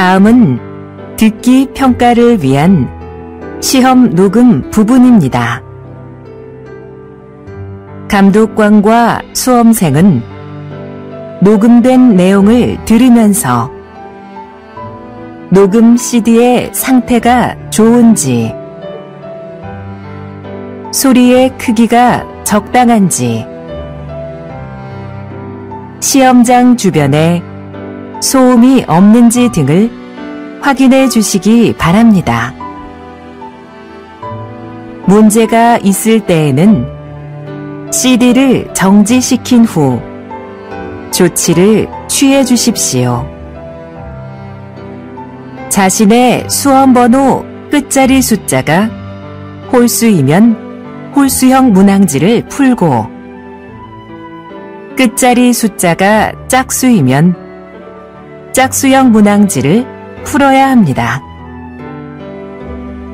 다음은 듣기 평가를 위한 시험 녹음 부분입니다. 감독관과 수험생은 녹음된 내용을 들으면서 녹음 CD의 상태가 좋은지, 소리의 크기가 적당한지, 시험장 주변에 소음이 없는지 등을 확인해 주시기 바랍니다. 문제가 있을 때에는 CD를 정지시킨 후 조치를 취해 주십시오. 자신의 수험번호 끝자리 숫자가 홀수이면 홀수형 문항지를 풀고, 끝자리 숫자가 짝수이면 짝수형 문항지를 풀어야 합니다.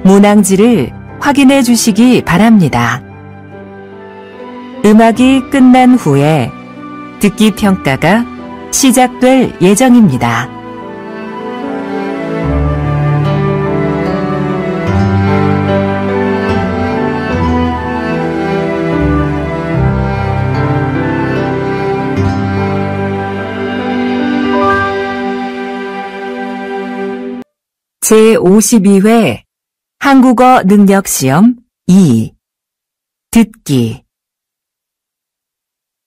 문항지를 확인해 주시기 바랍니다. 음악이 끝난 후에 듣기 평가가 시작될 예정입니다. 제52회 한국어 능력시험 2 듣기.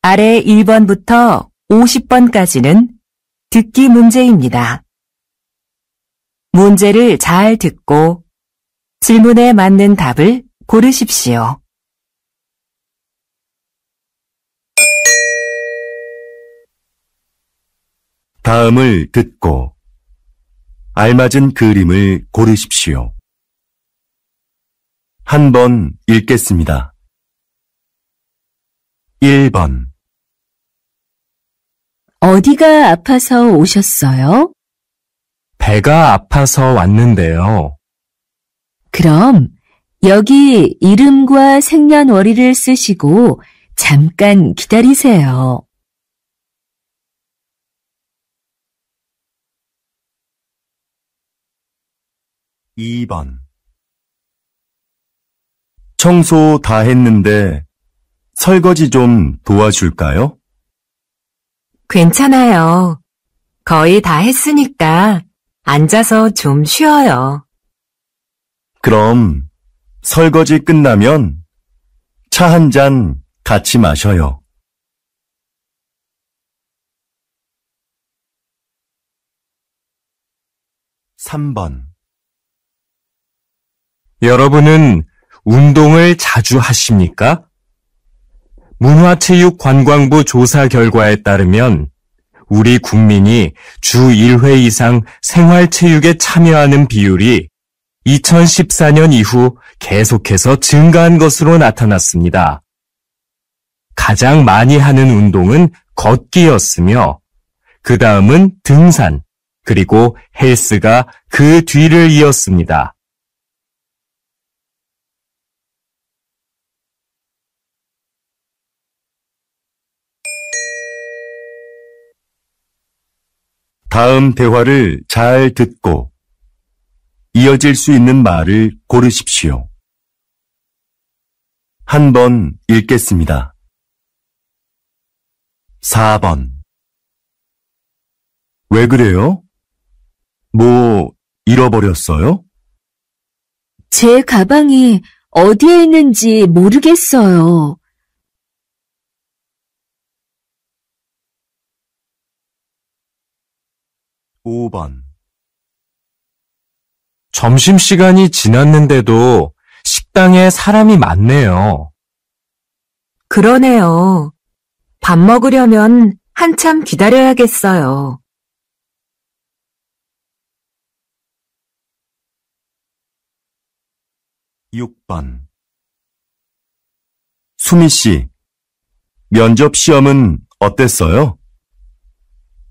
아래 1번부터 50번까지는 듣기 문제입니다. 문제를 잘 듣고 질문에 맞는 답을 고르십시오. 다음을 듣고 알맞은 그림을 고르십시오. 한 번 읽겠습니다. 1번. 어디가 아파서 오셨어요? 배가 아파서 왔는데요. 그럼 여기 이름과 생년월일을 쓰시고 잠깐 기다리세요. 2번. 청소 다 했는데 설거지 좀 도와줄까요? 괜찮아요. 거의 다 했으니까 앉아서 좀 쉬어요. 그럼 설거지 끝나면 차 한 잔 같이 마셔요. 3번. 여러분은 운동을 자주 하십니까? 문화체육관광부 조사 결과에 따르면 우리 국민이 주 1회 이상 생활체육에 참여하는 비율이 2014년 이후 계속해서 증가한 것으로 나타났습니다. 가장 많이 하는 운동은 걷기였으며 그 다음은 등산, 그리고 헬스가 그 뒤를 이었습니다. 다음 대화를 잘 듣고 이어질 수 있는 말을 고르십시오. 한 번 읽겠습니다. 4번. 왜 그래요? 뭐 잃어버렸어요? 제 가방이 어디에 있는지 모르겠어요. 5번. 점심시간이 지났는데도 식당에 사람이 많네요. 그러네요. 밥 먹으려면 한참 기다려야겠어요. 6번. 수미 씨, 면접 시험은 어땠어요?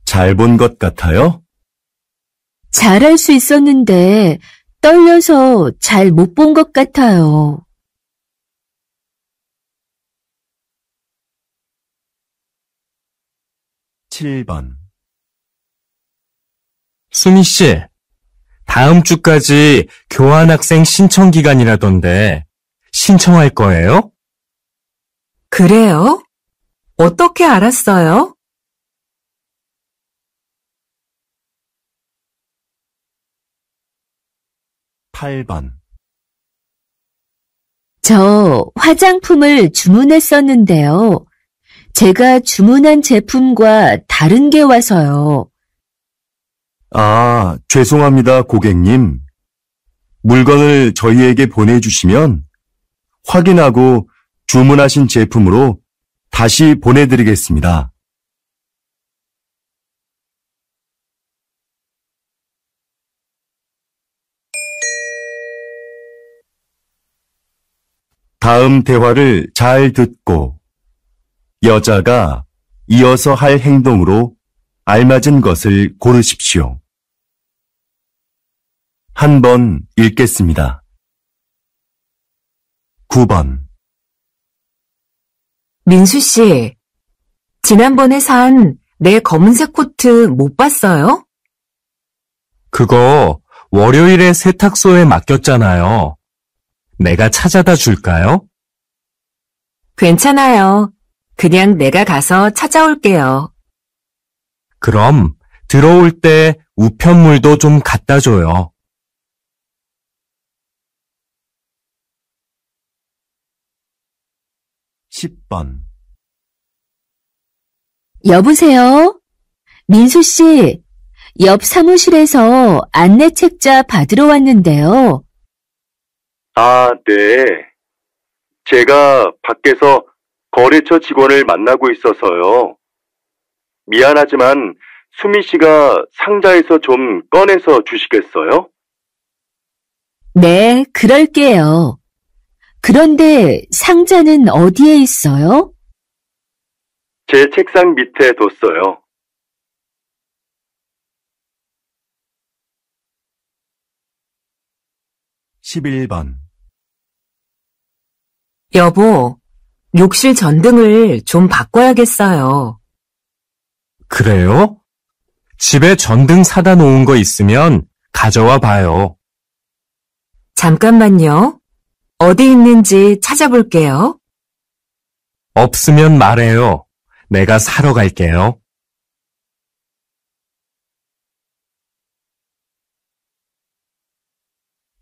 잘 본 것 같아요? 잘할 수 있었는데 떨려서 잘 못 본 것 같아요. 7번. 수미 씨, 다음 주까지 교환학생 신청 기간이라던데 신청할 거예요? 그래요? 어떻게 알았어요? 팔 번 저 화장품을 주문했었는데요. 제가 주문한 제품과 다른 게 와서요. 아, 죄송합니다, 고객님. 물건을 저희에게 보내주시면 확인하고 주문하신 제품으로 다시 보내드리겠습니다. 다음 대화를 잘 듣고 여자가 이어서 할 행동으로 알맞은 것을 고르십시오. 한 번 읽겠습니다. 9번 민수 씨, 지난번에 산 내 검은색 코트 못 봤어요? 그거 월요일에 세탁소에 맡겼잖아요. 내가 찾아다 줄까요? 괜찮아요. 그냥 내가 가서 찾아올게요. 그럼 들어올 때 우편물도 좀 갖다 줘요. 10번 여보세요? 민수 씨, 옆 사무실에서 안내 책자 받으러 왔는데요. 아, 네. 제가 밖에서 거래처 직원을 만나고 있어서요. 미안하지만 수미 씨가 상자에서 좀 꺼내서 주시겠어요? 네, 그럴게요. 그런데 상자는 어디에 있어요? 제 책상 밑에 뒀어요. 11번 여보, 욕실 전등을 좀 바꿔야겠어요. 그래요? 집에 전등 사다 놓은 거 있으면 가져와 봐요. 잠깐만요. 어디 있는지 찾아볼게요. 없으면 말해요. 내가 사러 갈게요.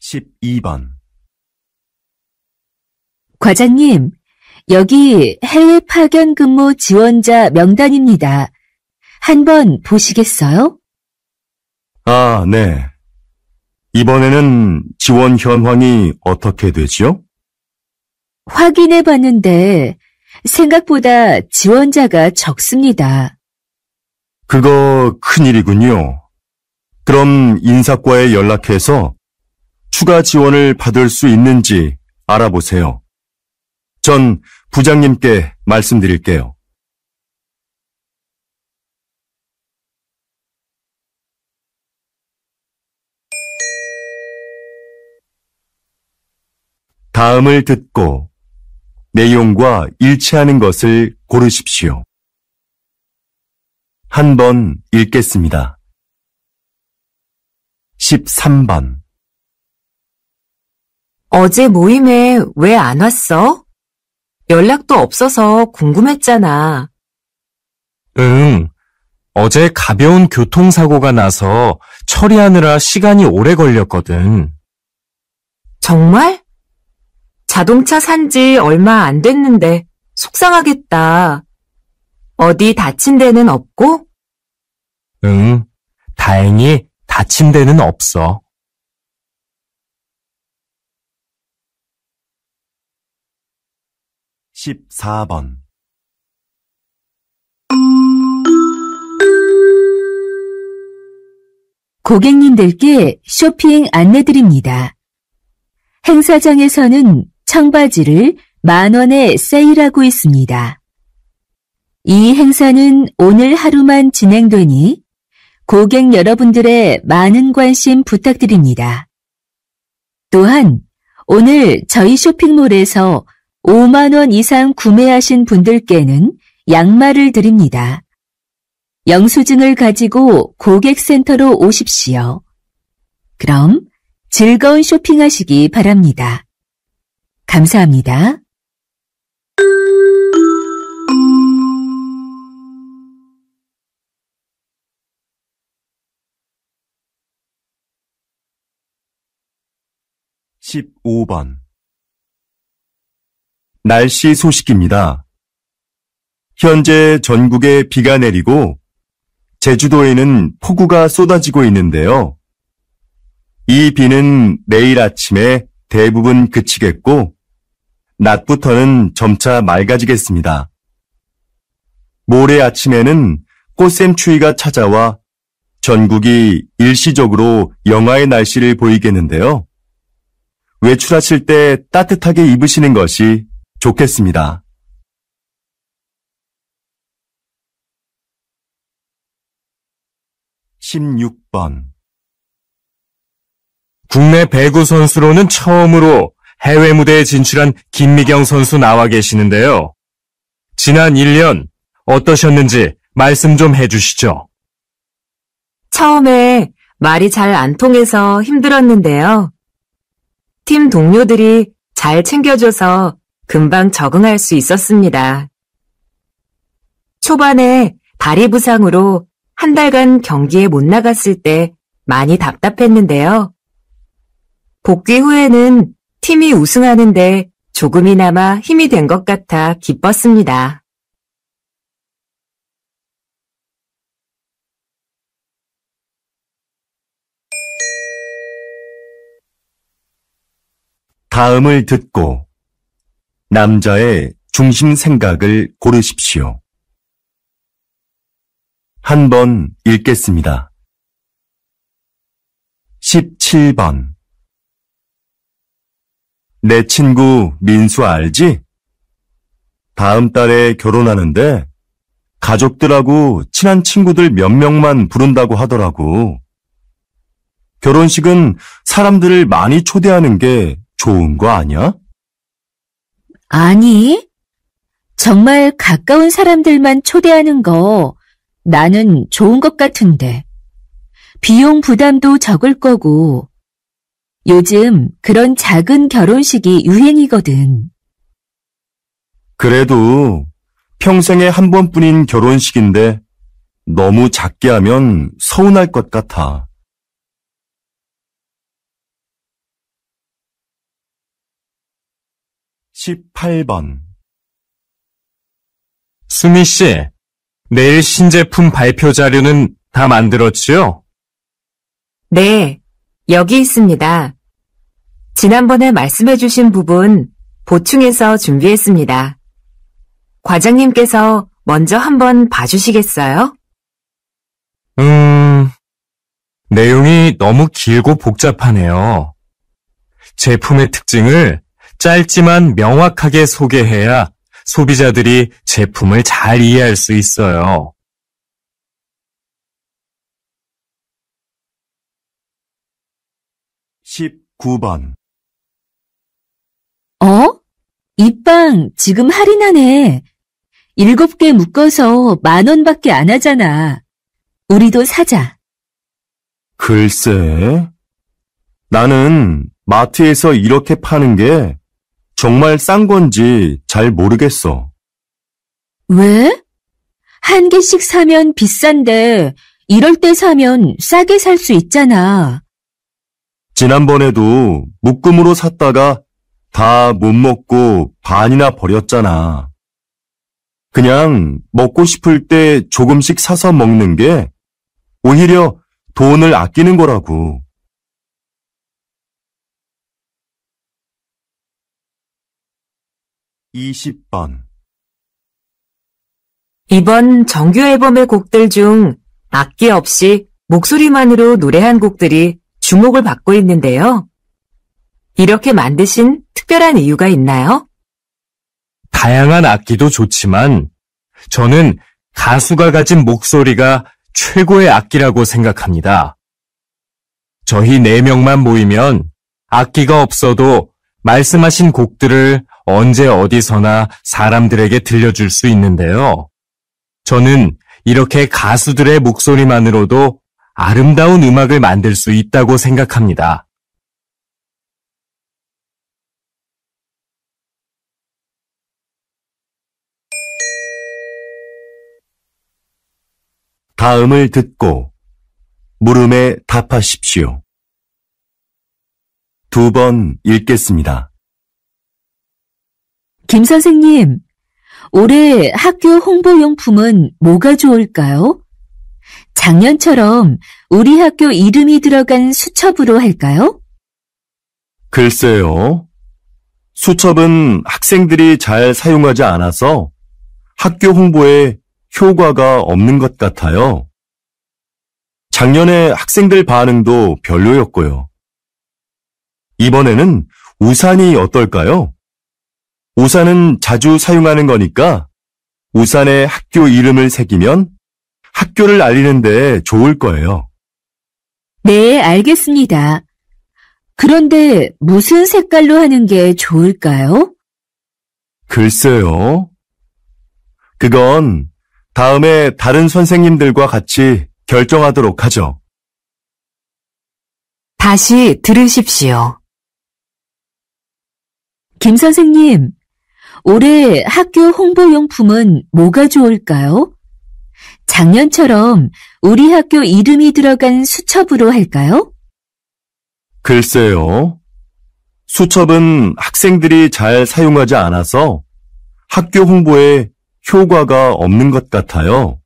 12번 과장님, 여기 해외 파견 근무 지원자 명단입니다. 한번 보시겠어요? 아, 네. 이번에는 지원 현황이 어떻게 되지요? 확인해 봤는데 생각보다 지원자가 적습니다. 그거 큰일이군요. 그럼 인사과에 연락해서 추가 지원을 받을 수 있는지 알아보세요. 전 부장님께 말씀드릴게요. 다음을 듣고 내용과 일치하는 것을 고르십시오. 한 번 읽겠습니다. 13번 어제 모임에 왜 안 왔어? 연락도 없어서 궁금했잖아. 응. 어제 가벼운 교통사고가 나서 처리하느라 시간이 오래 걸렸거든. 정말? 자동차 산 지 얼마 안 됐는데 속상하겠다. 어디 다친 데는 없고? 응. 다행히 다친 데는 없어. 14번 고객님들께 쇼핑 안내드립니다. 행사장에서는 청바지를 10,000원에 세일하고 있습니다. 이 행사는 오늘 하루만 진행되니 고객 여러분들의 많은 관심 부탁드립니다. 또한 오늘 저희 쇼핑몰에서 5만 원 이상 구매하신 분들께는 양말을 드립니다. 영수증을 가지고 고객센터로 오십시오. 그럼 즐거운 쇼핑하시기 바랍니다. 감사합니다. (15번) 날씨 소식입니다. 현재 전국에 비가 내리고 제주도에는 폭우가 쏟아지고 있는데요. 이 비는 내일 아침에 대부분 그치겠고 낮부터는 점차 맑아지겠습니다. 모레 아침에는 꽃샘추위가 찾아와 전국이 일시적으로 영하의 날씨를 보이겠는데요. 외출하실 때 따뜻하게 입으시는 것이 좋겠습니다. (16번) 국내 배구 선수로는 처음으로 해외 무대에 진출한 김미경 선수 나와 계시는데요. 지난 1년 어떠셨는지 말씀 좀 해주시죠. 처음에 말이 잘 안 통해서 힘들었는데요. 팀 동료들이 잘 챙겨줘서 금방 적응할 수 있었습니다. 초반에 다리 부상으로 한 달간 경기에 못 나갔을 때 많이 답답했는데요. 복귀 후에는 팀이 우승하는데 조금이나마 힘이 된 것 같아 기뻤습니다. 다음을 듣고 남자의 중심 생각을 고르십시오. 한 번 읽겠습니다. 17번 내 친구 민수 알지? 다음 달에 결혼하는데 가족들하고 친한 친구들 몇 명만 부른다고 하더라고. 결혼식은 사람들을 많이 초대하는 게 좋은 거 아니야? 아니, 정말 가까운 사람들만 초대하는 거 나는 좋은 것 같은데. 비용 부담도 적을 거고, 요즘 그런 작은 결혼식이 유행이거든. 그래도 평생에 한 번뿐인 결혼식인데 너무 작게 하면 서운할 것 같아. 18번 수미 씨, 내일 신제품 발표 자료는 다 만들었지요? 네, 여기 있습니다. 지난번에 말씀해주신 부분 보충해서 준비했습니다. 과장님께서 먼저 한번 봐주시겠어요? 내용이 너무 길고 복잡하네요. 제품의 특징을 짧지만 명확하게 소개해야 소비자들이 제품을 잘 이해할 수 있어요. 19번 이 빵 지금 할인하네. 7개 묶어서 10,000원밖에 안 하잖아. 우리도 사자. 글쎄, 나는 마트에서 이렇게 파는 게 정말 싼 건지 잘 모르겠어. 왜? 한 개씩 사면 비싼데 이럴 때 사면 싸게 살 수 있잖아. 지난번에도 묶음으로 샀다가 다 못 먹고 반이나 버렸잖아. 그냥 먹고 싶을 때 조금씩 사서 먹는 게 오히려 돈을 아끼는 거라고. 20번 이번 정규 앨범의 곡들 중 악기 없이 목소리만으로 노래한 곡들이 주목을 받고 있는데요. 이렇게 만드신 특별한 이유가 있나요? 다양한 악기도 좋지만 저는 가수가 가진 목소리가 최고의 악기라고 생각합니다. 저희 4명만 모이면 악기가 없어도 말씀하신 곡들을 언제 어디서나 사람들에게 들려줄 수 있는데요. 저는 이렇게 가수들의 목소리만으로도 아름다운 음악을 만들 수 있다고 생각합니다. 다음을 듣고 물음에 답하십시오. 2번 읽겠습니다. 김 선생님, 올해 학교 홍보용품은 뭐가 좋을까요? 작년처럼 우리 학교 이름이 들어간 수첩으로 할까요? 글쎄요. 수첩은 학생들이 잘 사용하지 않아서 학교 홍보에 효과가 없는 것 같아요. 작년에 학생들 반응도 별로였고요. 이번에는 우산이 어떨까요? 우산은 자주 사용하는 거니까 우산에 학교 이름을 새기면 학교를 알리는 데 좋을 거예요. 네, 알겠습니다. 그런데 무슨 색깔로 하는 게 좋을까요? 글쎄요. 그건 다음에 다른 선생님들과 같이 결정하도록 하죠. 다시 들으십시오. 김 선생님, 올해 학교 홍보용품은 뭐가 좋을까요? 작년처럼 우리 학교 이름이 들어간 수첩으로 할까요? 글쎄요. 수첩은 학생들이 잘 사용하지 않아서 학교 홍보에 효과가 없는 것 같아요.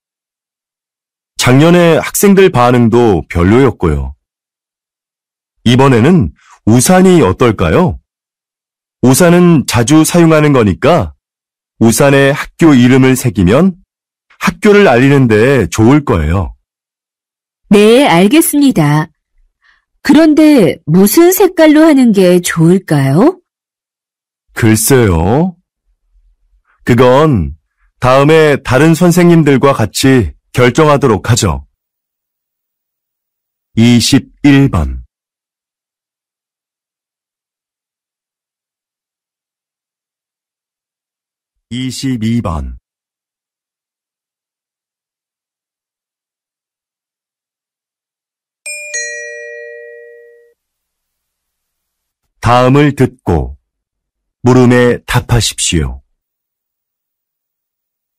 작년에 학생들 반응도 별로였고요. 이번에는 우산이 어떨까요? 우산은 자주 사용하는 거니까 우산에 학교 이름을 새기면 학교를 알리는 데 좋을 거예요. 네, 알겠습니다. 그런데 무슨 색깔로 하는 게 좋을까요? 글쎄요. 그건 다음에 다른 선생님들과 같이 결정하도록 하죠. 21번 22번 다음을 듣고 물음에 답하십시오.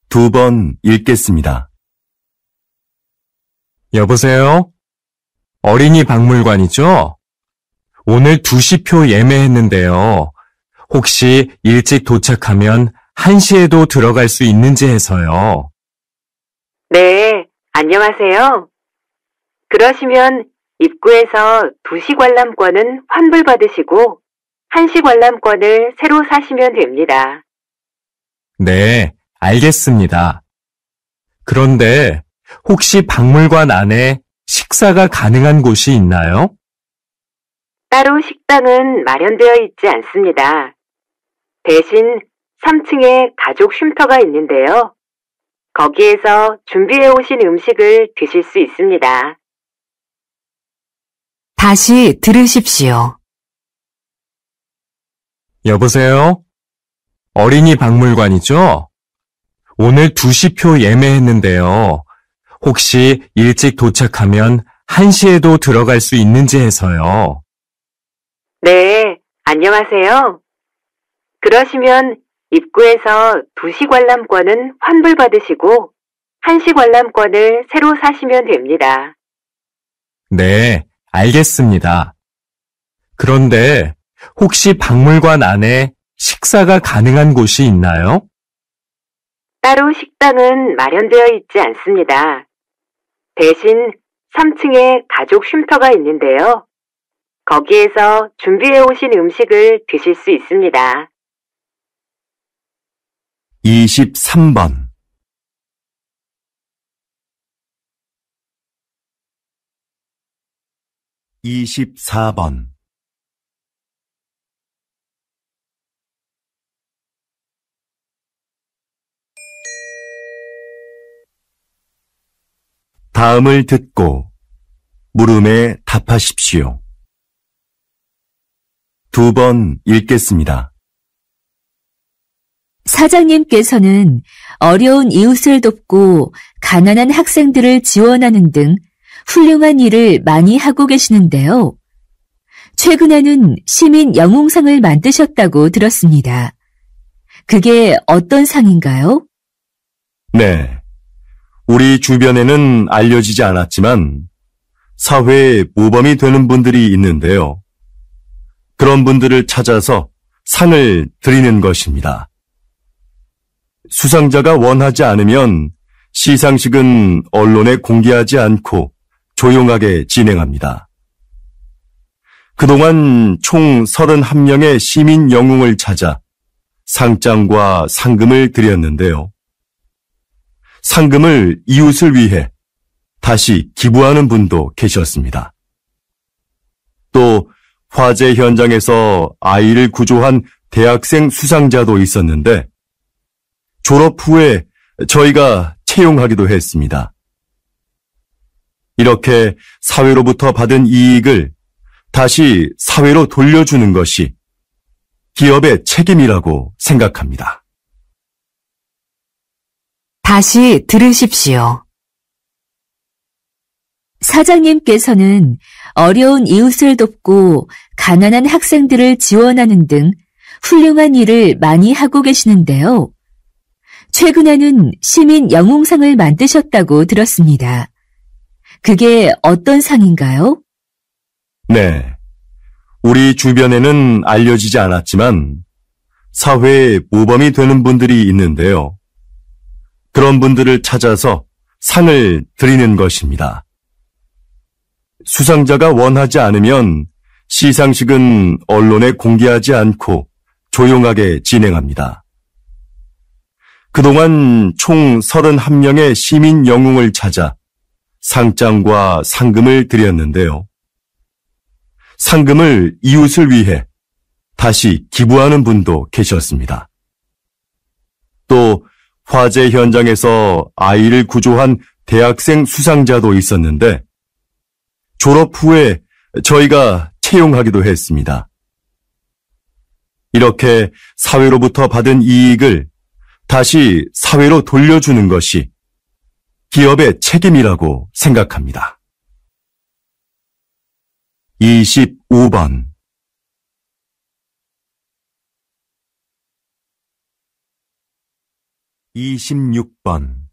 2번 읽겠습니다. 여보세요? 어린이 박물관이죠? 오늘 2시표 예매했는데요. 혹시 일찍 도착하면 1시에도 들어갈 수 있는지 해서요. 네, 안녕하세요. 그러시면 입구에서 2시 관람권은 환불받으시고 1시 관람권을 새로 사시면 됩니다. 네, 알겠습니다. 그런데 혹시 박물관 안에 식사가 가능한 곳이 있나요? 따로 식당은 마련되어 있지 않습니다. 대신 3층에 가족 쉼터가 있는데요. 거기에서 준비해 오신 음식을 드실 수 있습니다. 다시 들으십시오. 여보세요? 어린이 박물관이죠? 오늘 2시표 예매했는데요. 혹시 일찍 도착하면 1시에도 들어갈 수 있는지 해서요. 네, 안녕하세요. 그러시면 입구에서 2시 관람권은 환불받으시고 1시 관람권을 새로 사시면 됩니다. 네, 알겠습니다. 그런데 혹시 박물관 안에 식사가 가능한 곳이 있나요? 따로 식당은 마련되어 있지 않습니다. 대신 3층에 가족 쉼터가 있는데요. 거기에서 준비해 오신 음식을 드실 수 있습니다. 23번 24번 다음을 듣고 물음에 답하십시오. 2번 읽겠습니다. 사장님께서는 어려운 이웃을 돕고 가난한 학생들을 지원하는 등 훌륭한 일을 많이 하고 계시는데요. 최근에는 시민 영웅상을 만드셨다고 들었습니다. 그게 어떤 상인가요? 네. 우리 주변에는 알려지지 않았지만 사회에 모범이 되는 분들이 있는데요. 그런 분들을 찾아서 상을 드리는 것입니다. 수상자가 원하지 않으면 시상식은 언론에 공개하지 않고 조용하게 진행합니다. 그동안 총 31명의 시민 영웅을 찾아 상장과 상금을 드렸는데요. 상금을 이웃을 위해 다시 기부하는 분도 계셨습니다. 또 화재 현장에서 아이를 구조한 대학생 수상자도 있었는데 졸업 후에 저희가 채용하기도 했습니다. 이렇게 사회로부터 받은 이익을 다시 사회로 돌려주는 것이 기업의 책임이라고 생각합니다. 다시 들으십시오. 사장님께서는 어려운 이웃을 돕고 가난한 학생들을 지원하는 등 훌륭한 일을 많이 하고 계시는데요. 최근에는 시민 영웅상을 만드셨다고 들었습니다. 그게 어떤 상인가요? 네. 우리 주변에는 알려지지 않았지만 사회에 모범이 되는 분들이 있는데요. 그런 분들을 찾아서 상을 드리는 것입니다. 수상자가 원하지 않으면 시상식은 언론에 공개하지 않고 조용하게 진행합니다. 그동안 총 31명의 시민 영웅을 찾아 상장과 상금을 드렸는데요. 상금을 이웃을 위해 다시 기부하는 분도 계셨습니다. 또 화재 현장에서 아이를 구조한 대학생 수상자도 있었는데 졸업 후에 저희가 채용하기도 했습니다. 이렇게 사회로부터 받은 이익을 다시 사회로 돌려주는 것이 기업의 책임이라고 생각합니다. 25번 26번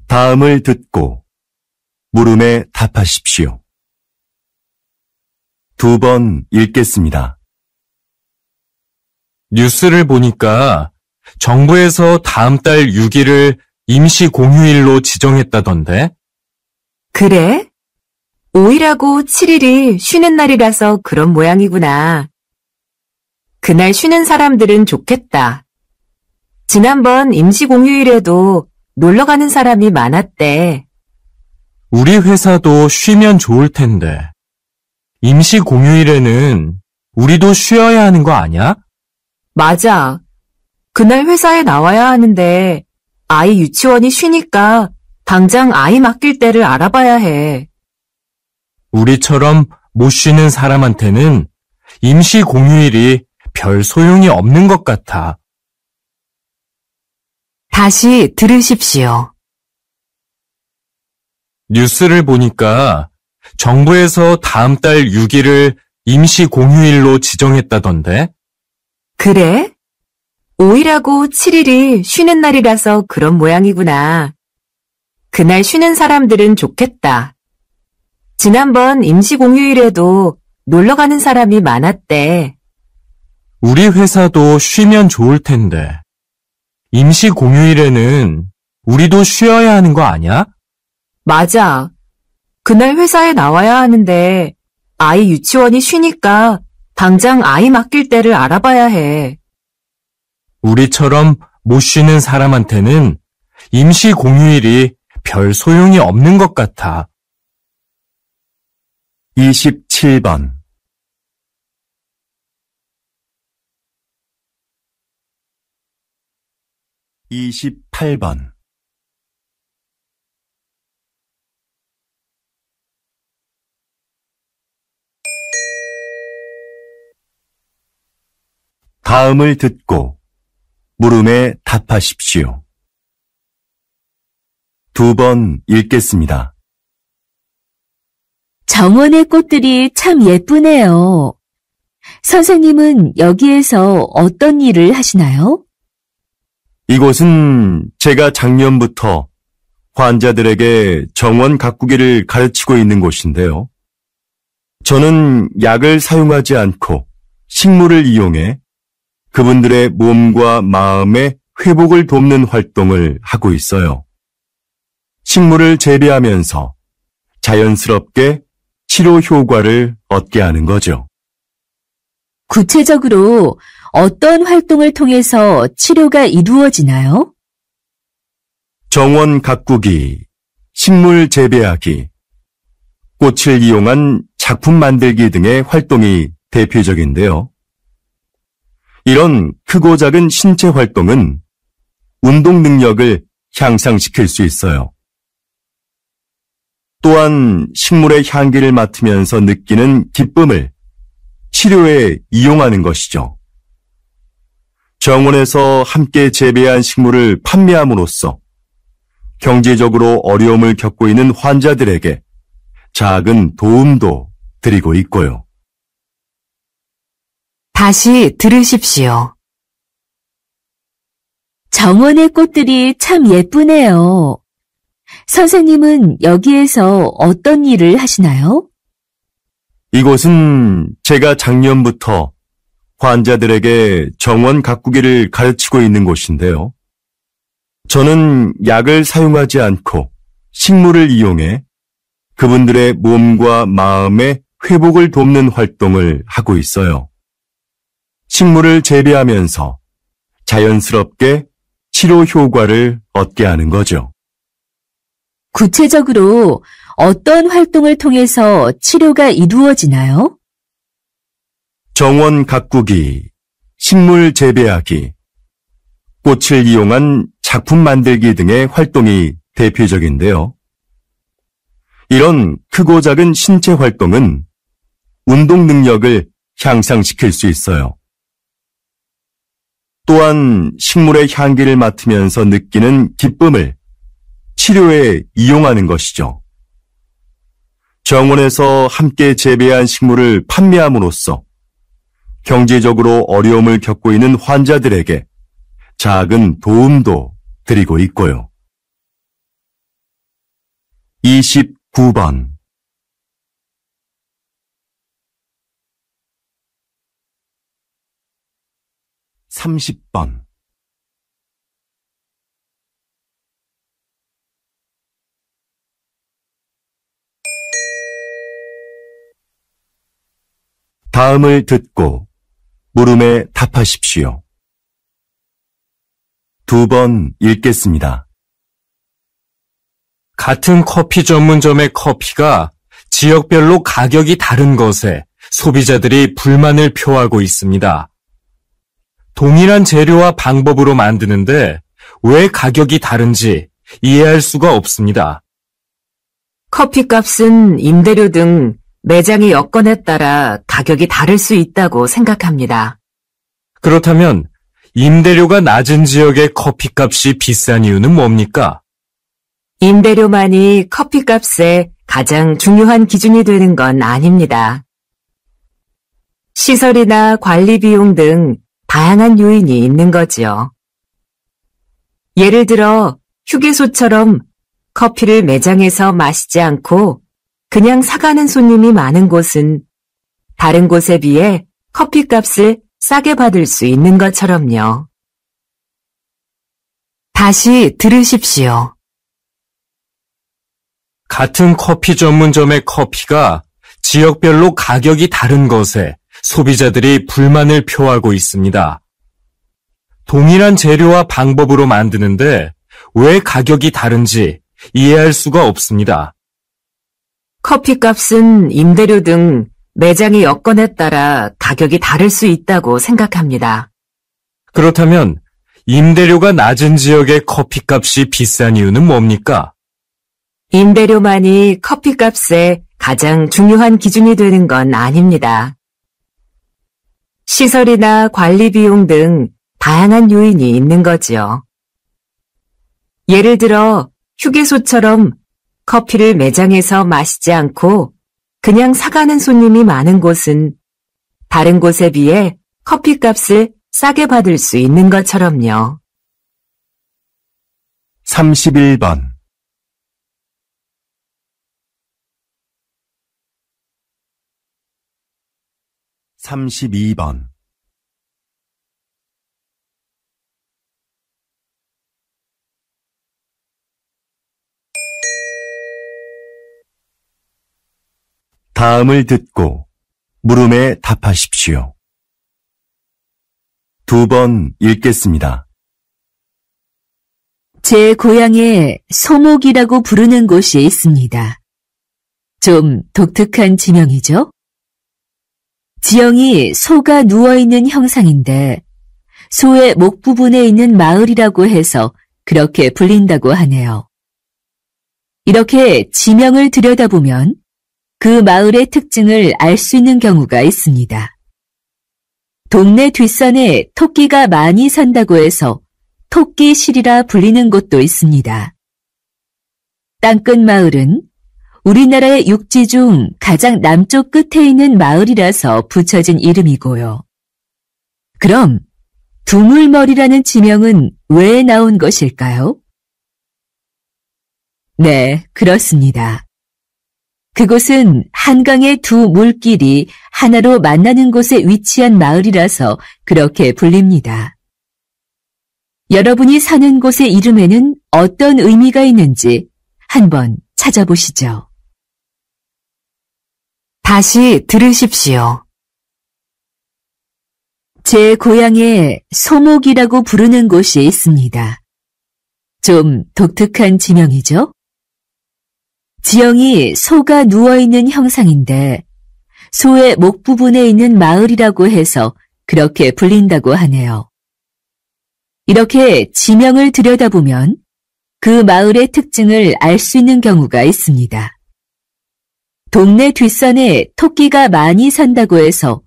다음을 듣고 물음에 답하십시오. 2번 읽겠습니다. 뉴스를 보니까 정부에서 다음 달 6일을 임시 공휴일로 지정했다던데? 그래? 5일하고 7일이 쉬는 날이라서 그런 모양이구나. 그날 쉬는 사람들은 좋겠다. 지난번 임시공휴일에도 놀러 가는 사람이 많았대. 우리 회사도 쉬면 좋을 텐데. 임시 공휴일에는 우리도 쉬어야 하는 거 아니야? 맞아. 그날 회사에 나와야 하는데 아이 유치원이 쉬니까 당장 아이 맡길 때를 알아봐야 해. 우리처럼 못 쉬는 사람한테는 임시 공휴일이 별 소용이 없는 것 같아. 다시 들으십시오. 뉴스를 보니까 정부에서 다음 달 6일을 임시 공휴일로 지정했다던데? 그래? 5일하고 7일이 쉬는 날이라서 그런 모양이구나. 그날 쉬는 사람들은 좋겠다. 지난번 임시공휴일에도 놀러 가는 사람이 많았대. 우리 회사도 쉬면 좋을 텐데. 임시 공휴일에는 우리도 쉬어야 하는 거 아니야? 맞아. 그날 회사에 나와야 하는데 아이 유치원이 쉬니까 당장 아이 맡길 때를 알아봐야 해. 우리처럼 못 쉬는 사람한테는 임시 공휴일이 별 소용이 없는 것 같아. 27번 28번 다음을 듣고 물음에 답하십시오. 2번 읽겠습니다. 정원의 꽃들이 참 예쁘네요. 선생님은 여기에서 어떤 일을 하시나요? 이곳은 제가 작년부터 환자들에게 정원 가꾸기를 가르치고 있는 곳인데요. 저는 약을 사용하지 않고 식물을 이용해 그분들의 몸과 마음의 회복을 돕는 활동을 하고 있어요. 식물을 재배하면서 자연스럽게 치료 효과를 얻게 하는 거죠. 구체적으로 어떤 활동을 통해서 치료가 이루어지나요? 정원 가꾸기, 식물 재배하기, 꽃을 이용한 작품 만들기 등의 활동이 대표적인데요. 이런 크고 작은 신체 활동은 운동 능력을 향상시킬 수 있어요. 또한 식물의 향기를 맡으면서 느끼는 기쁨을 치료에 이용하는 것이죠. 정원에서 함께 재배한 식물을 판매함으로써 경제적으로 어려움을 겪고 있는 환자들에게 작은 도움도 드리고 있고요. 다시 들으십시오. 정원의 꽃들이 참 예쁘네요. 선생님은 여기에서 어떤 일을 하시나요? 이곳은 제가 작년부터 환자들에게 정원 가꾸기를 가르치고 있는 곳인데요. 저는 약을 사용하지 않고 식물을 이용해 그분들의 몸과 마음의 회복을 돕는 활동을 하고 있어요. 식물을 재배하면서 자연스럽게 치료 효과를 얻게 하는 거죠. 구체적으로 어떤 활동을 통해서 치료가 이루어지나요? 정원 가꾸기, 식물 재배하기, 꽃을 이용한 작품 만들기 등의 활동이 대표적인데요. 이런 크고 작은 신체 활동은 운동 능력을 향상시킬 수 있어요. 또한 식물의 향기를 맡으면서 느끼는 기쁨을 치료에 이용하는 것이죠. 정원에서 함께 재배한 식물을 판매함으로써 경제적으로 어려움을 겪고 있는 환자들에게 작은 도움도 드리고 있고요. 29번 30번 다음을 듣고 물음에 답하십시오. 2번 읽겠습니다. 같은 커피 전문점의 커피가 지역별로 가격이 다른 것에 소비자들이 불만을 표하고 있습니다. 동일한 재료와 방법으로 만드는데 왜 가격이 다른지 이해할 수가 없습니다. 커피값은 임대료 등 매장의 여건에 따라 가격이 다를 수 있다고 생각합니다. 그렇다면 임대료가 낮은 지역의 커피값이 비싼 이유는 뭡니까? 임대료만이 커피값의 가장 중요한 기준이 되는 건 아닙니다. 시설이나 관리 비용 등 다양한 요인이 있는 거지요. 예를 들어 휴게소처럼 커피를 매장에서 마시지 않고 그냥 사가는 손님이 많은 곳은 다른 곳에 비해 커피값을 싸게 받을 수 있는 것처럼요. 다시 들으십시오. 같은 커피 전문점의 커피가 지역별로 가격이 다른 것에 소비자들이 불만을 표하고 있습니다. 동일한 재료와 방법으로 만드는데 왜 가격이 다른지 이해할 수가 없습니다. 커피값은 임대료 등 매장의 여건에 따라 가격이 다를 수 있다고 생각합니다. 그렇다면 임대료가 낮은 지역의 커피값이 비싼 이유는 뭡니까? 임대료만이 커피값의 가장 중요한 기준이 되는 건 아닙니다. 시설이나 관리 비용 등 다양한 요인이 있는 거지요. 예를 들어 휴게소처럼 커피를 매장에서 마시지 않고 그냥 사가는 손님이 많은 곳은 다른 곳에 비해 커피값을 싸게 받을 수 있는 것처럼요. 31번 32번 다음을 듣고 물음에 답하십시오. 2번 읽겠습니다. 제 고향에 소목이라고 부르는 곳이 있습니다. 좀 독특한 지명이죠? 지형이 소가 누워있는 형상인데 소의 목 부분에 있는 마을이라고 해서 그렇게 불린다고 하네요. 이렇게 지명을 들여다보면 그 마을의 특징을 알 수 있는 경우가 있습니다. 동네 뒷산에 토끼가 많이 산다고 해서 토끼실이라 불리는 곳도 있습니다. 땅끝 마을은 우리나라의 육지 중 가장 남쪽 끝에 있는 마을이라서 붙여진 이름이고요. 그럼 두물머리라는 지명은 왜 나온 것일까요? 네, 그렇습니다. 그곳은 한강의 두 물길이 하나로 만나는 곳에 위치한 마을이라서 그렇게 불립니다. 여러분이 사는 곳의 이름에는 어떤 의미가 있는지 한번 찾아보시죠. 다시 들으십시오. 제 고향에 소목이라고 부르는 곳이 있습니다. 좀 독특한 지명이죠? 지형이 소가 누워있는 형상인데 소의 목 부분에 있는 마을이라고 해서 그렇게 불린다고 하네요. 이렇게 지명을 들여다보면 그 마을의 특징을 알 수 있는 경우가 있습니다. 동네 뒷산에 토끼가 많이 산다고 해서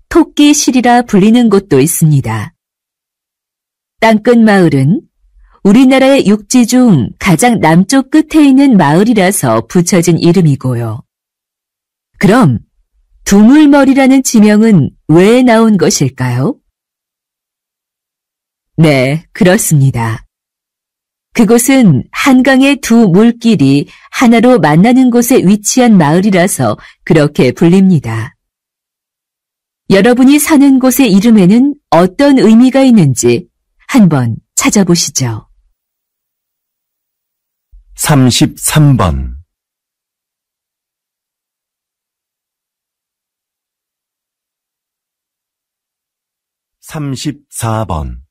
토끼실이라 불리는 곳도 있습니다. 땅끝 마을은 우리나라의 육지 중 가장 남쪽 끝에 있는 마을이라서 붙여진 이름이고요. 그럼 두물머리라는 지명은 왜 나온 것일까요? 네, 그렇습니다. 그곳은 한강의 두 물길이 하나로 만나는 곳에 위치한 마을이라서 그렇게 불립니다. 여러분이 사는 곳의 이름에는 어떤 의미가 있는지 한번 찾아보시죠. 33번 34번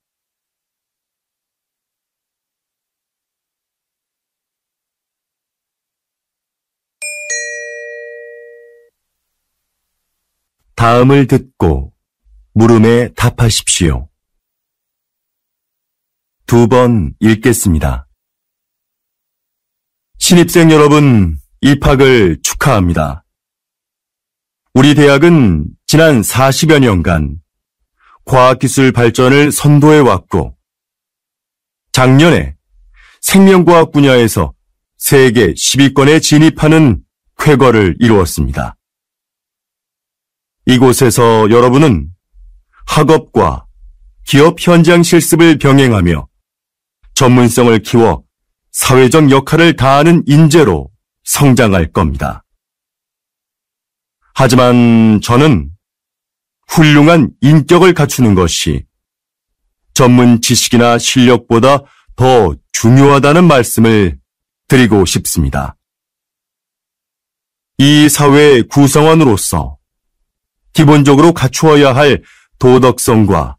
다음을 듣고 물음에 답하십시오. 2번 읽겠습니다. 신입생 여러분, 입학을 축하합니다. 우리 대학은 지난 40여 년간 과학기술 발전을 선도해왔고, 작년에 생명과학 분야에서 세계 10위권에 진입하는 쾌거를 이루었습니다. 이곳에서 여러분은 학업과 기업 현장 실습을 병행하며 전문성을 키워 사회적 역할을 다하는 인재로 성장할 겁니다. 하지만 저는 훌륭한 인격을 갖추는 것이 전문 지식이나 실력보다 더 중요하다는 말씀을 드리고 싶습니다. 이 사회의 구성원으로서 기본적으로 갖추어야 할 도덕성과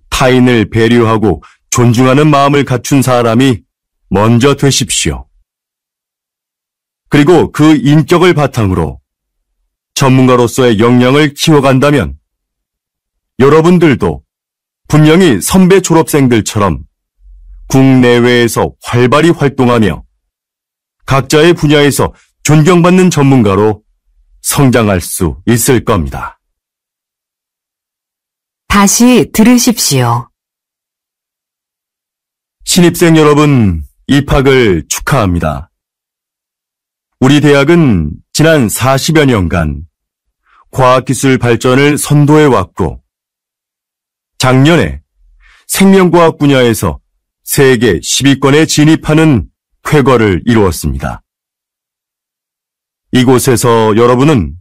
타인을 배려하고 존중하는 마음을 갖춘 사람이 먼저 되십시오. 그리고 그 인격을 바탕으로 전문가로서의 역량을 키워간다면 여러분들도 분명히 선배 졸업생들처럼 국내외에서 활발히 활동하며 각자의 분야에서 존경받는 전문가로 성장할 수 있을 겁니다. 다시 들으십시오. 신입생 여러분, 입학을 축하합니다. 우리 대학은 지난 40여 년간 과학기술 발전을 선도해왔고, 작년에 생명과학 분야에서 세계 10위권에 진입하는 쾌거를 이루었습니다. 이곳에서 여러분은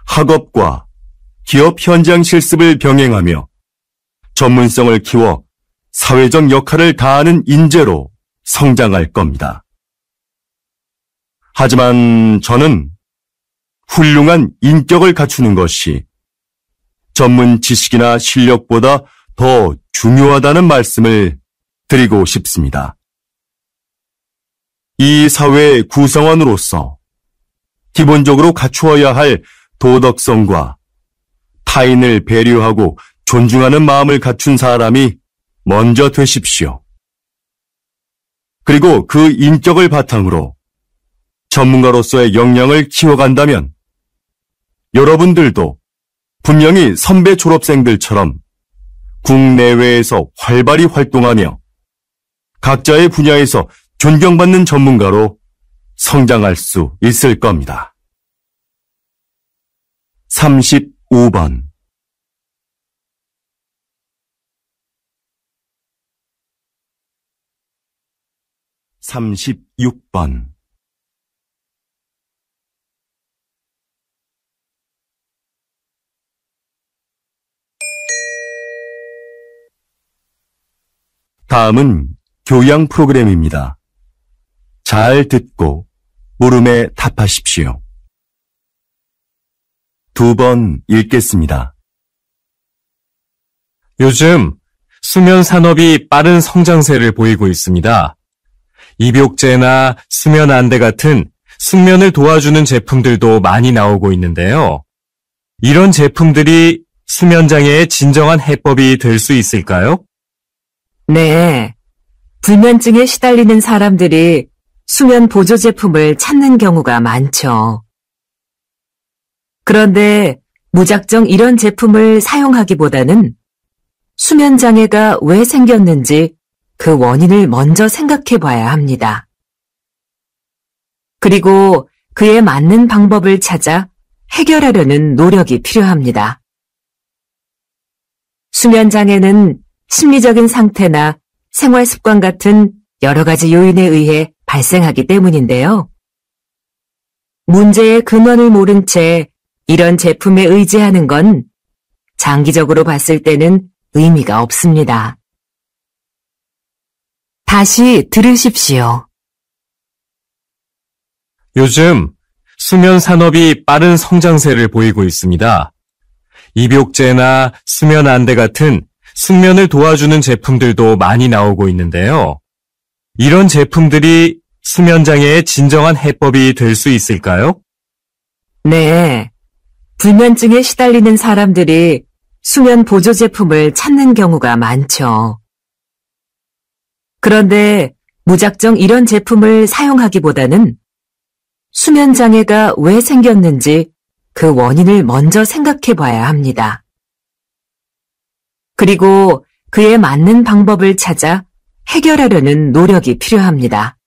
학업과 기업 현장 실습을 병행하며 전문성을 키워 사회적 역할을 다하는 인재로 성장할 겁니다. 하지만 저는 훌륭한 인격을 갖추는 것이 전문 지식이나 실력보다 더 중요하다는 말씀을 드리고 싶습니다. 이 사회의 구성원으로서 기본적으로 갖추어야 할 도덕성과 타인을 배려하고 존중하는 마음을 갖춘 사람이 먼저 되십시오. 그리고 그 인격을 바탕으로 전문가로서의 역량을 키워간다면 여러분들도 분명히 선배 졸업생들처럼 국내외에서 활발히 활동하며 각자의 분야에서 존경받는 전문가로 성장할 수 있을 겁니다. 35번 36번 다음은 교양 프로그램입니다. 잘 듣고 물음에 답하십시오. 2번 읽겠습니다. 요즘 수면 산업이 빠른 성장세를 보이고 있습니다. 입욕제나 수면 안대 같은 숙면을 도와주는 제품들도 많이 나오고 있는데요. 이런 제품들이 수면 장애의 진정한 해법이 될 수 있을까요? 네. 불면증에 시달리는 사람들이 수면 보조 제품을 찾는 경우가 많죠. 그런데 무작정 이런 제품을 사용하기보다는 수면 장애가 왜 생겼는지 그 원인을 먼저 생각해 봐야 합니다. 그리고 그에 맞는 방법을 찾아 해결하려는 노력이 필요합니다. 수면 장애는 심리적인 상태나 생활 습관 같은 여러 가지 요인에 의해 발생하기 때문인데요. 문제의 근원을 모른 채 이런 제품에 의지하는 건 장기적으로 봤을 때는 의미가 없습니다. 다시 들으십시오. 요즘 수면 산업이 빠른 성장세를 보이고 있습니다. 입욕제나 수면 안대 같은 숙면을 도와주는 제품들도 많이 나오고 있는데요. 이런 제품들이 수면 장애의 진정한 해법이 될 수 있을까요? 네. 불면증에 시달리는 사람들이 수면 보조 제품을 찾는 경우가 많죠. 그런데 무작정 이런 제품을 사용하기보다는 수면 장애가 왜 생겼는지 그 원인을 먼저 생각해 봐야 합니다. 그리고 그에 맞는 방법을 찾아 해결하려는 노력이 필요합니다.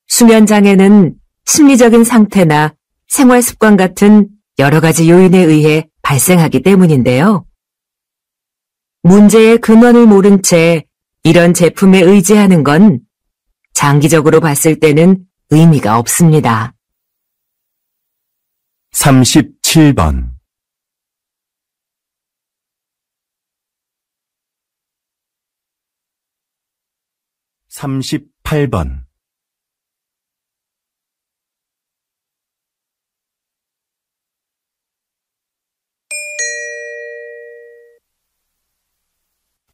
수면 장애는 심리적인 상태나 생활 습관 같은 여러 가지 요인에 의해 발생하기 때문인데요. 문제의 근원을 모른 채 이런 제품에 의지하는 건 장기적으로 봤을 때는 의미가 없습니다. 37번 38번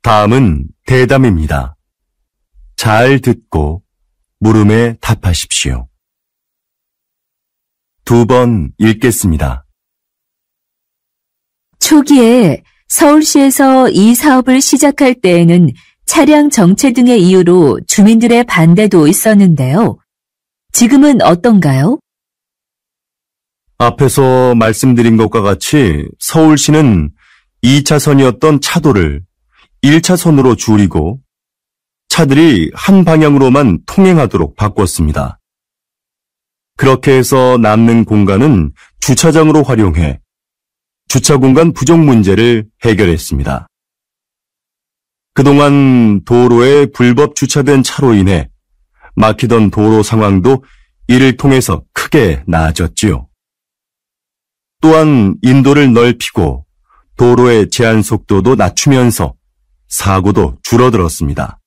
다음은 대담입니다. 잘 듣고 물음에 답하십시오. 2번 읽겠습니다. 초기에 서울시에서 이 사업을 시작할 때에는 차량 정체 등의 이유로 주민들의 반대도 있었는데요. 지금은 어떤가요? 앞에서 말씀드린 것과 같이 서울시는 2차선이었던 차도를 1차선으로 줄이고 차들이 한 방향으로만 통행하도록 바꿨습니다. 그렇게 해서 남는 공간은 주차장으로 활용해 주차 공간 부족 문제를 해결했습니다. 그동안 도로에 불법 주차된 차로 인해 막히던 도로 상황도 이를 통해서 크게 나아졌지요. 또한 인도를 넓히고 도로의 제한 속도도 낮추면서 사고도 줄어들었습니다.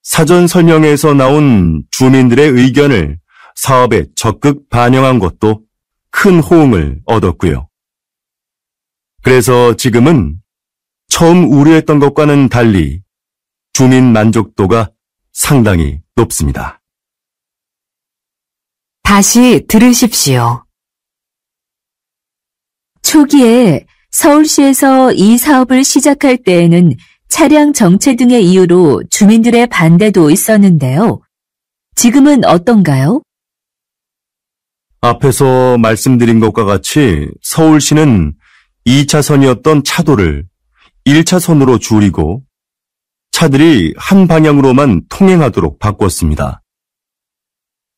사전 설명에서 나온 주민들의 의견을 사업에 적극 반영한 것도 큰 호응을 얻었고요. 그래서 지금은 처음 우려했던 것과는 달리 주민 만족도가 상당히 높습니다. 다시 들으십시오. 초기에 서울시에서 이 사업을 시작할 때에는 차량 정체 등의 이유로 주민들의 반대도 있었는데요. 지금은 어떤가요? 앞에서 말씀드린 것과 같이 서울시는 2차선이었던 차도를 1차선으로 줄이고 차들이 한 방향으로만 통행하도록 바꿨습니다.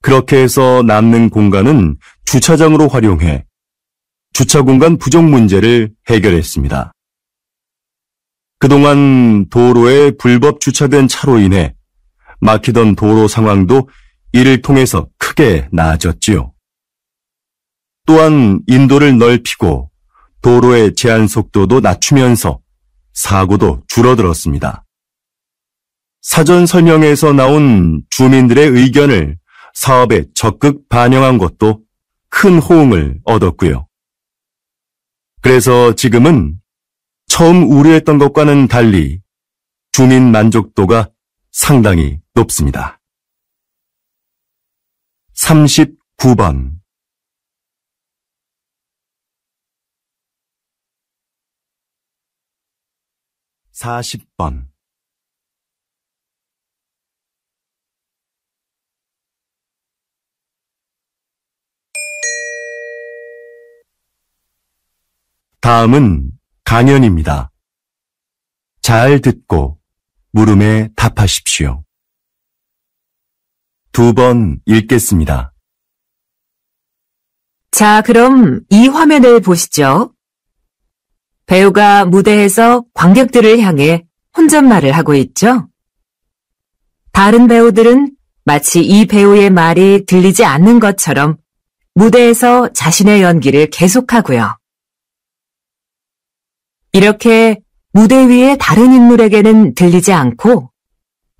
그렇게 해서 남는 공간은 주차장으로 활용해 주차 공간 부족 문제를 해결했습니다. 그동안 도로에 불법 주차된 차로 인해 막히던 도로 상황도 이를 통해서 크게 나아졌지요. 또한 인도를 넓히고 도로의 제한 속도도 낮추면서 사고도 줄어들었습니다. 사전 설명에서 나온 주민들의 의견을 사업에 적극 반영한 것도 큰 호응을 얻었고요. 그래서 지금은 처음 우려했던 것과는 달리 주민 만족도가 상당히 높습니다. 39번 40번 다음은 강연입니다. 잘 듣고 물음에 답하십시오. 2번 읽겠습니다. 자, 그럼 이 화면을 보시죠. 배우가 무대에서 관객들을 향해 혼잣말을 하고 있죠. 다른 배우들은 마치 이 배우의 말이 들리지 않는 것처럼 무대에서 자신의 연기를 계속하고요. 이렇게 무대 위의 다른 인물에게는 들리지 않고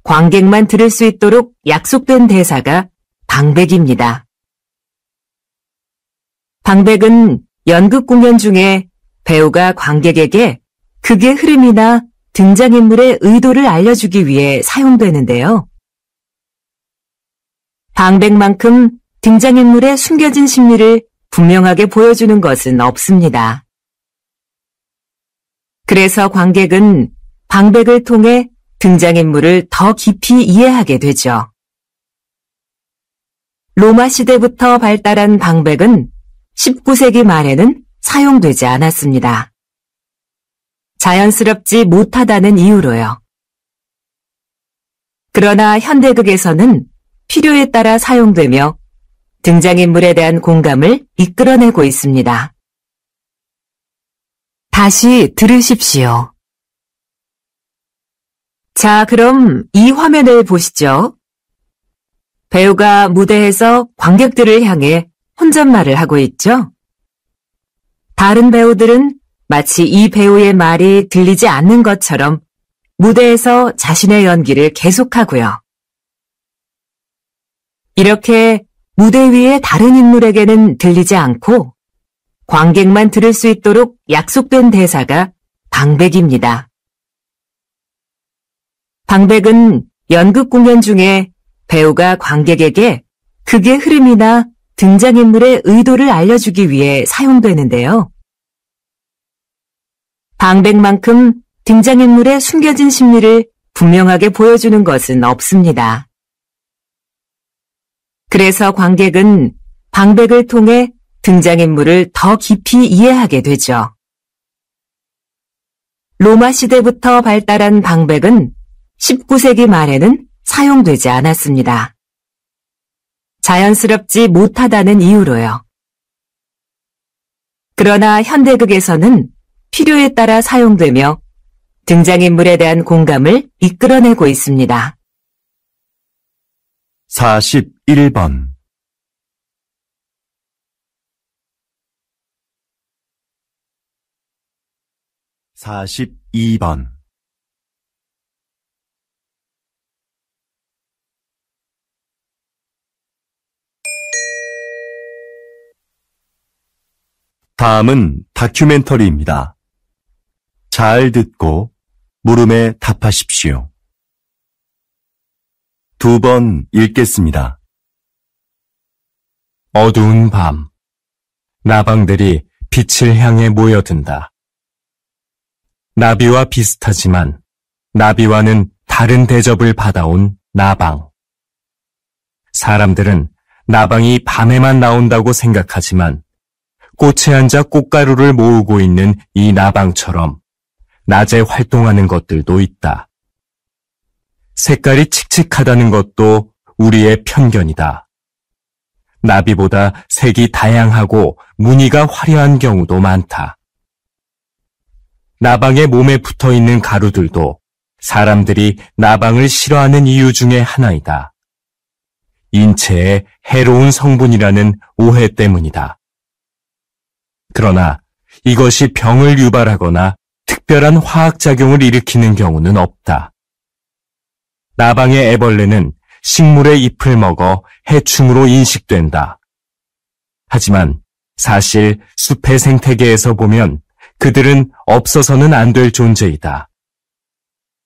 관객만 들을 수 있도록 약속된 대사가 방백입니다. 방백은 연극 공연 중에 배우가 관객에게 극의 흐름이나 등장인물의 의도를 알려주기 위해 사용되는데요. 방백만큼 등장인물의 숨겨진 심리를 분명하게 보여주는 것은 없습니다. 그래서 관객은 방백을 통해 등장인물을 더 깊이 이해하게 되죠. 로마 시대부터 발달한 방백은 19세기 말에는 사용되지 않았습니다. 자연스럽지 못하다는 이유로요. 그러나 현대극에서는 필요에 따라 사용되며 등장인물에 대한 공감을 이끌어내고 있습니다. 다시 들으십시오. 자, 그럼 이 화면을 보시죠. 배우가 무대에서 관객들을 향해 혼잣말을 하고 있죠. 다른 배우들은 마치 이 배우의 말이 들리지 않는 것처럼 무대에서 자신의 연기를 계속하고요. 이렇게 무대 위의 다른 인물에게는 들리지 않고 관객만 들을 수 있도록 약속된 대사가 방백입니다. 방백은 연극 공연 중에 배우가 관객에게 극의 흐름이나 등장인물의 의도를 알려주기 위해 사용되는데요. 방백만큼 등장인물의 숨겨진 심리를 분명하게 보여주는 것은 없습니다. 그래서 관객은 방백을 통해 등장인물을 더 깊이 이해하게 되죠. 로마 시대부터 발달한 방백은 19세기 말에는 사용되지 않았습니다. 자연스럽지 못하다는 이유로요. 그러나 현대극에서는 필요에 따라 사용되며 등장인물에 대한 공감을 이끌어내고 있습니다. 41번 42번 다음은 다큐멘터리입니다. 잘 듣고 물음에 답하십시오. 2번 읽겠습니다. 어두운 밤, 나방들이 빛을 향해 모여든다. 나비와 비슷하지만 나비와는 다른 대접을 받아온 나방. 사람들은 나방이 밤에만 나온다고 생각하지만 꽃에 앉아 꽃가루를 모으고 있는 이 나방처럼 낮에 활동하는 것들도 있다. 색깔이 칙칙하다는 것도 우리의 편견이다. 나비보다 색이 다양하고 무늬가 화려한 경우도 많다. 나방의 몸에 붙어있는 가루들도 사람들이 나방을 싫어하는 이유 중에 하나이다. 인체에 해로운 성분이라는 오해 때문이다. 그러나 이것이 병을 유발하거나 특별한 화학작용을 일으키는 경우는 없다. 나방의 애벌레는 식물의 잎을 먹어 해충으로 인식된다. 하지만 사실 숲의 생태계에서 보면 그들은 없어서는 안 될 존재이다.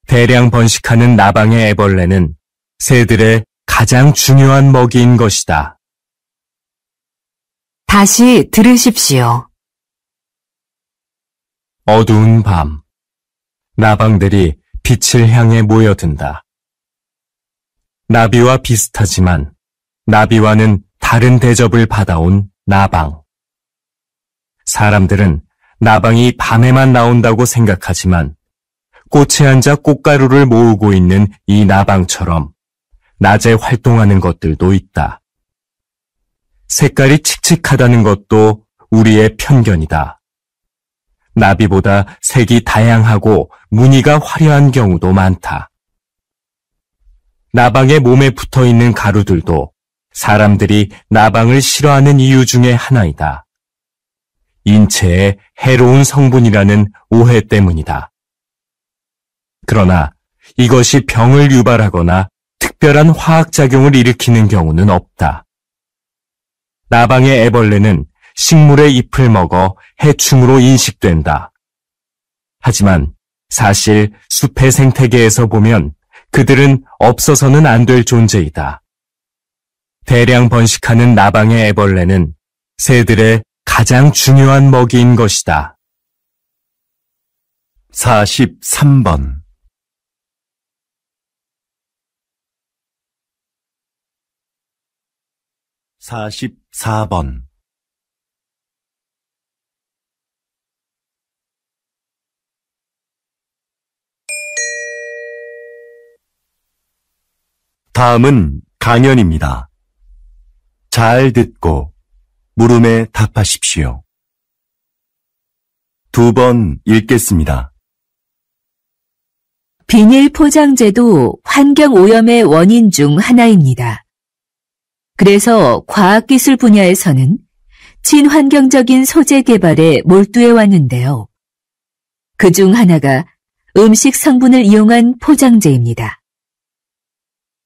대량 번식하는 나방의 애벌레는 새들의 가장 중요한 먹이인 것이다. 다시 들으십시오. 어두운 밤, 나방들이 빛을 향해 모여든다. 나비와 비슷하지만 나비와는 다른 대접을 받아온 나방. 사람들은 나방이 밤에만 나온다고 생각하지만 꽃에 앉아 꽃가루를 모으고 있는 이 나방처럼 낮에 활동하는 것들도 있다. 색깔이 칙칙하다는 것도 우리의 편견이다. 나비보다 색이 다양하고 무늬가 화려한 경우도 많다. 나방의 몸에 붙어있는 가루들도 사람들이 나방을 싫어하는 이유 중에 하나이다. 인체에 해로운 성분이라는 오해 때문이다. 그러나 이것이 병을 유발하거나 특별한 화학작용을 일으키는 경우는 없다. 나방의 애벌레는 식물의 잎을 먹어 해충으로 인식된다. 하지만 사실 숲의 생태계에서 보면 그들은 없어서는 안 될 존재이다. 대량 번식하는 나방의 애벌레는 새들의 가장 중요한 먹이인 것이다. 43번 44번 다음은 강연입니다. 잘 듣고 물음에 답하십시오. 2번 읽겠습니다. 비닐 포장재도 환경오염의 원인 중 하나입니다. 그래서 과학기술 분야에서는 친환경적인 소재 개발에 몰두해 왔는데요. 그중 하나가 음식 성분을 이용한 포장재입니다.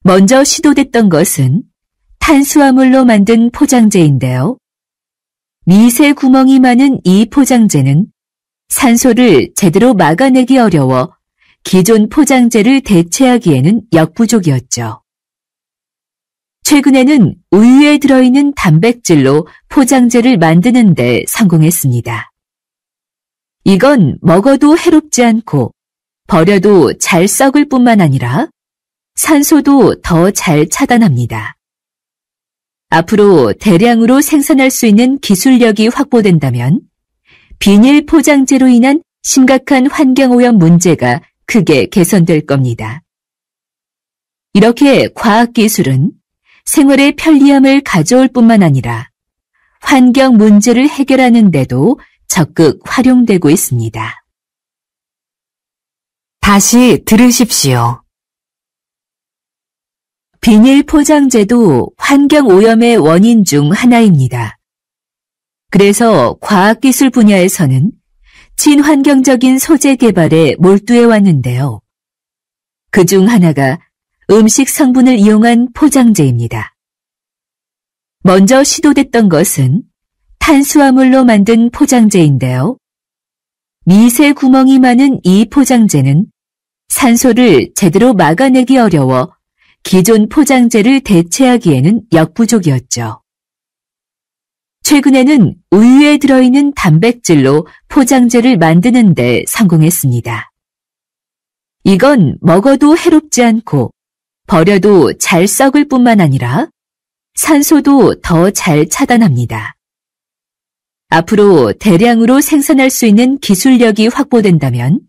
먼저 시도됐던 것은 탄수화물로 만든 포장재인데요. 미세 구멍이 많은 이 포장재는 산소를 제대로 막아내기 어려워 기존 포장재를 대체하기에는 역부족이었죠. 최근에는 우유에 들어있는 단백질로 포장재를 만드는 데 성공했습니다. 이건 먹어도 해롭지 않고 버려도 잘 썩을 뿐만 아니라 산소도 더 잘 차단합니다. 앞으로 대량으로 생산할 수 있는 기술력이 확보된다면 비닐 포장재로 인한 심각한 환경오염 문제가 크게 개선될 겁니다. 이렇게 과학기술은 생활의 편리함을 가져올 뿐만 아니라 환경 문제를 해결하는 데도 적극 활용되고 있습니다. 다시 들으십시오. 비닐 포장재도 환경오염의 원인 중 하나입니다. 그래서 과학기술 분야에서는 친환경적인 소재 개발에 몰두해 왔는데요. 그중 하나가 음식 성분을 이용한 포장재입니다. 먼저 시도됐던 것은 탄수화물로 만든 포장재인데요. 미세 구멍이 많은 이 포장재는 산소를 제대로 막아내기 어려워 기존 포장재를 대체하기에는 역부족이었죠. 최근에는 우유에 들어있는 단백질로 포장재를 만드는 데 성공했습니다. 이건 먹어도 해롭지 않고 버려도 잘 썩을 뿐만 아니라 산소도 더 잘 차단합니다. 앞으로 대량으로 생산할 수 있는 기술력이 확보된다면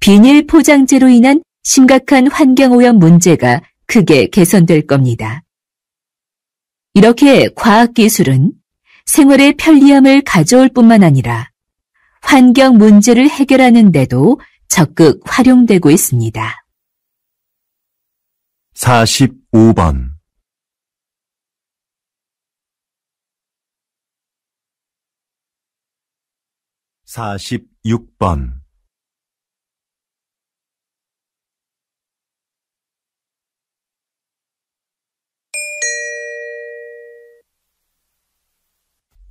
비닐 포장재로 인한 심각한 환경오염 문제가 크게 개선될 겁니다. 이렇게 과학기술은 생활의 편리함을 가져올 뿐만 아니라 환경 문제를 해결하는 데도 적극 활용되고 있습니다. 45번 46번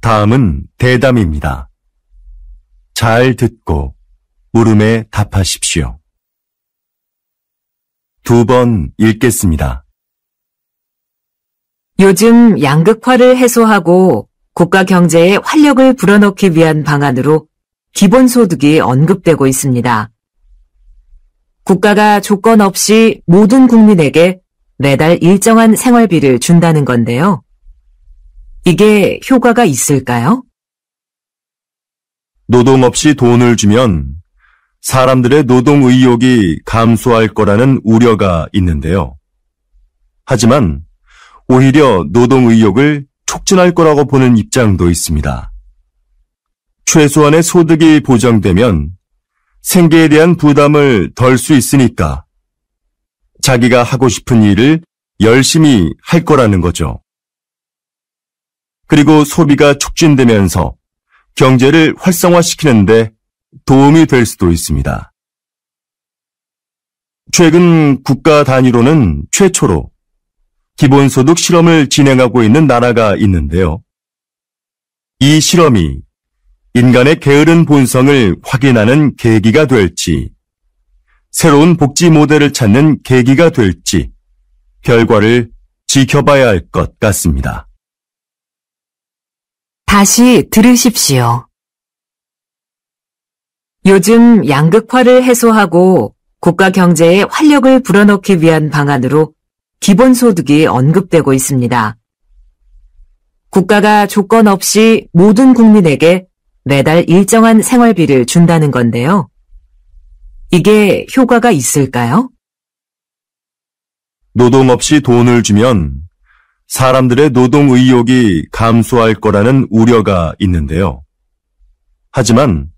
다음은 대담입니다. 잘 듣고 물음에 답하십시오. 2번 읽겠습니다. 요즘 양극화를 해소하고 국가 경제에 활력을 불어넣기 위한 방안으로 기본소득이 언급되고 있습니다. 국가가 조건 없이 모든 국민에게 매달 일정한 생활비를 준다는 건데요. 이게 효과가 있을까요? 노동 없이 돈을 주면 사람들의 노동 의욕이 감소할 거라는 우려가 있는데요. 하지만 오히려 노동 의욕을 촉진할 거라고 보는 입장도 있습니다. 최소한의 소득이 보장되면 생계에 대한 부담을 덜 수 있으니까 자기가 하고 싶은 일을 열심히 할 거라는 거죠. 그리고 소비가 촉진되면서 경제를 활성화시키는데 도움이 될 수도 있습니다. 최근 국가 단위로는 최초로 기본소득 실험을 진행하고 있는 나라가 있는데요. 이 실험이 인간의 게으른 본성을 확인하는 계기가 될지, 새로운 복지 모델을 찾는 계기가 될지 결과를 지켜봐야 할 것 같습니다. 다시 들으십시오. 요즘 양극화를 해소하고 국가 경제에 활력을 불어넣기 위한 방안으로 기본소득이 언급되고 있습니다. 국가가 조건 없이 모든 국민에게 매달 일정한 생활비를 준다는 건데요. 이게 효과가 있을까요? 노동 없이 돈을 주면 사람들의 노동 의욕이 감소할 거라는 우려가 있는데요. 하지만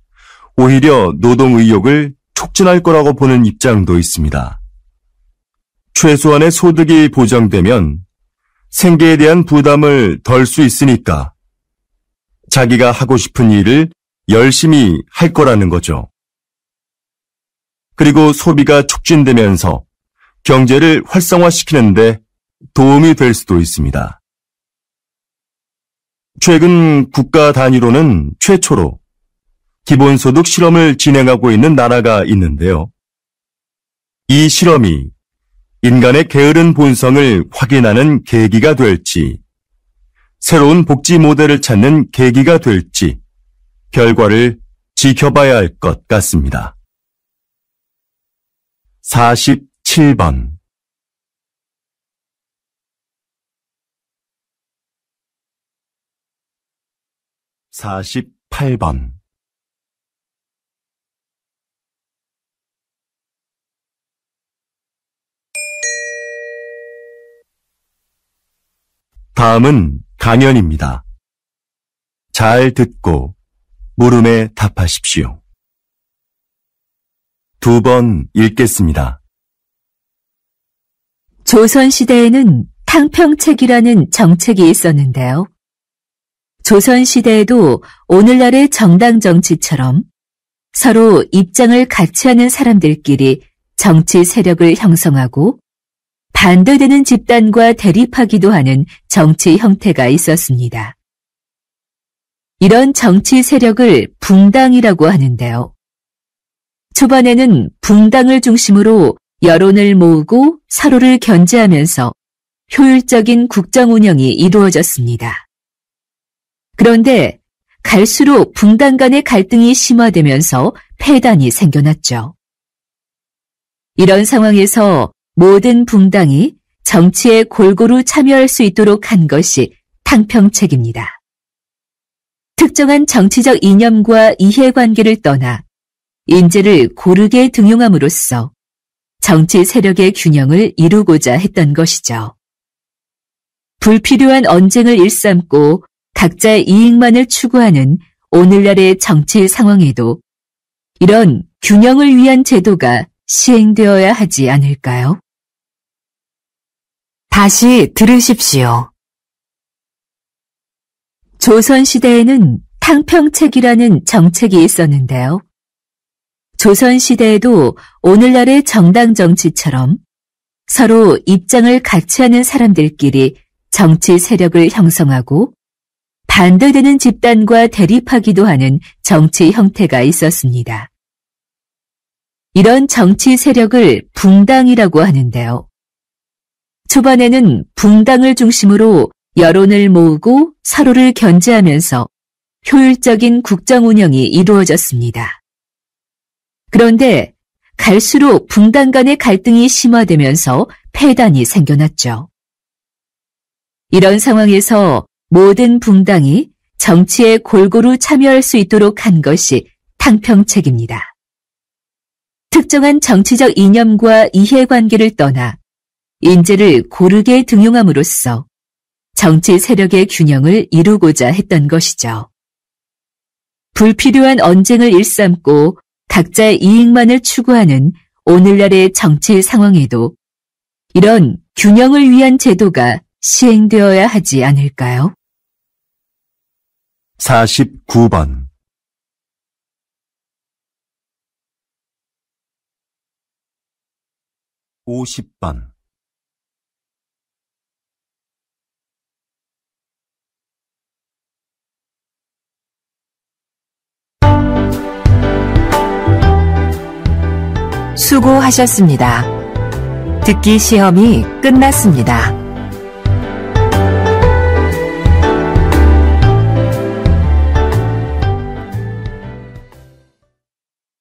오히려 노동 의욕을 촉진할 거라고 보는 입장도 있습니다. 최소한의 소득이 보장되면 생계에 대한 부담을 덜 수 있으니까 자기가 하고 싶은 일을 열심히 할 거라는 거죠. 그리고 소비가 촉진되면서 경제를 활성화시키는데 도움이 될 수도 있습니다. 최근 국가 단위로는 최초로 기본소득 실험을 진행하고 있는 나라가 있는데요. 이 실험이 인간의 게으른 본성을 확인하는 계기가 될지, 새로운 복지 모델을 찾는 계기가 될지 결과를 지켜봐야 할 것 같습니다. 47번 48번 다음은 강연입니다. 잘 듣고 물음에 답하십시오. 2번 읽겠습니다. 조선시대에는 탕평책이라는 정책이 있었는데요. 조선시대에도 오늘날의 정당 정치처럼 서로 입장을 같이 하는 사람들끼리 정치 세력을 형성하고 반대되는 집단과 대립하기도 하는 정치 형태가 있었습니다. 이런 정치 세력을 붕당이라고 하는데요. 초반에는 붕당을 중심으로 여론을 모으고 서로를 견제하면서 효율적인 국정 운영이 이루어졌습니다. 그런데 갈수록 붕당 간의 갈등이 심화되면서 폐단이 생겨났죠. 이런 상황에서 모든 붕당이 정치에 골고루 참여할 수 있도록 한 것이 탕평책입니다. 특정한 정치적 이념과 이해관계를 떠나 인재를 고르게 등용함으로써 정치 세력의 균형을 이루고자 했던 것이죠. 불필요한 언쟁을 일삼고 각자의 이익만을 추구하는 오늘날의 정치 상황에도 이런 균형을 위한 제도가 시행되어야 하지 않을까요? 다시 들으십시오. 조선시대에는 탕평책이라는 정책이 있었는데요. 조선시대에도 오늘날의 정당 정치처럼 서로 입장을 같이 하는 사람들끼리 정치 세력을 형성하고 반대되는 집단과 대립하기도 하는 정치 형태가 있었습니다. 이런 정치 세력을 붕당이라고 하는데요. 초반에는 붕당을 중심으로 여론을 모으고 서로를 견제하면서 효율적인 국정 운영이 이루어졌습니다. 그런데 갈수록 붕당 간의 갈등이 심화되면서 폐단이 생겨났죠. 이런 상황에서 모든 붕당이 정치에 골고루 참여할 수 있도록 한 것이 탕평책입니다. 특정한 정치적 이념과 이해관계를 떠나 인재를 고르게 등용함으로써 정치 세력의 균형을 이루고자 했던 것이죠. 불필요한 언쟁을 일삼고 각자의 이익만을 추구하는 오늘날의 정치 상황에도 이런 균형을 위한 제도가 시행되어야 하지 않을까요? 49번 50번 수고하셨습니다. 듣기 시험이 끝났습니다.